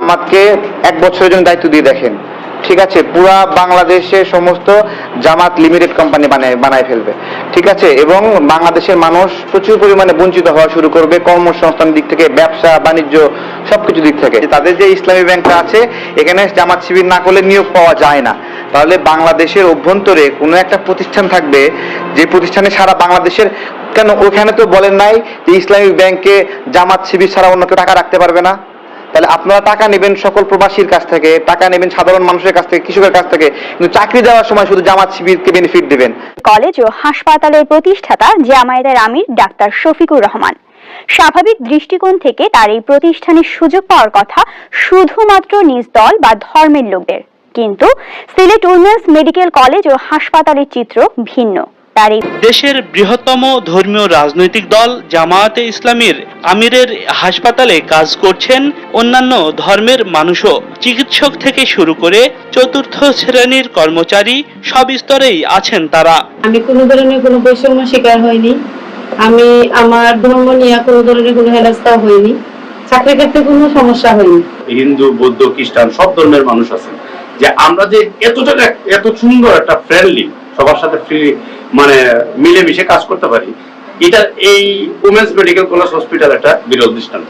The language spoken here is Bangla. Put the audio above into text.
আমাকে 1 বছরের জন্য দায়িত্ব দিয়ে দেখেন, ঠিক আছে, পুরা বাংলাদেশের সমস্ত জামাত লিমিটেড কোম্পানি বানায় ফেলবে, ঠিক আছে, এবং বাংলাদেশের মানুষ প্রচুর পরিমাণে বঞ্চিত হওয়া শুরু করবে কর্মসংস্থান দিক থেকে, ব্যবসা বাণিজ্য সবকিছু দিক থেকে। তাদের যে ইসলামী ব্যাংকটা আছে, এখানে জামাত শিবির না করলে নিয়োগ পাওয়া যায় না। তাহলে বাংলাদেশের অভ্যন্তরে কোনো একটা প্রতিষ্ঠান থাকবে, যে প্রতিষ্ঠানে সারা বাংলাদেশের, কেন ওখানে তো বলেন নাই যে ইসলামী ব্যাংকে জামাত শিবির ছাড়া অন্য কেউ টাকা রাখতে পারবে না? তাহলে আপনারা টাকা নেবেন সকল প্রবাসীর কাছ থেকে, টাকা নেবেন সাধারণ মানুষের কাছ থেকে, কৃষকের কাছ থেকে, কিন্তু চাকরি দেওয়ার সময় শুধু জামাত শিবিরকে বেনিফিট দিবেন। কলেজ ও হাসপাতালের প্রতিষ্ঠাতা জামায়াতের আমির ডাক্তার শফিকুর রহমান। স্বাভাবিক দৃষ্টিকোণ থেকে তার এই প্রতিষ্ঠানের সুযোগ পাওয়ার কথা শুধুমাত্র নিজ দল বা ধর্মের লোকদের, কিন্তু সিলেট উইমেন্স মেডিকেল কলেজ ও হাসপাতালের চিত্র ভিন্ন। দেশের বৃহত্তম ধর্মীয় রাজনৈতিক দল জামায়াতে ইসলামীর আমিরের হাসপাতালে কাজ করছেন অন্যান্য ধর্মের মানুষও। চিকিৎসক থেকে শুরু করে চতুর্থ শ্রেণীর কর্মচারী সব স্তরেই আছেন তারা। আমি কোনো ধরনের কোনো বৈষম্য শিকার হয়নি, আমি আমার ধর্ম নিয়ে কোনো ধরনের কোনো হেলাস্তা হয়নি, চাকরি ক্ষেত্রে কোনো সমস্যা হয়নি। হিন্দু, বৌদ্ধ, খ্রিস্টান সব ধর্মের মানুষ আছেন, যে আমরা যে এত সুন্দর একটা ফ্রেন্ডলি, সবার সাথে ফ্রি মিলেমিশে কাজ করতে পারি, এটা এই উমেন্স মেডিকেল কলেজ হসপিটাল একটা বিরল দৃষ্টান্ত।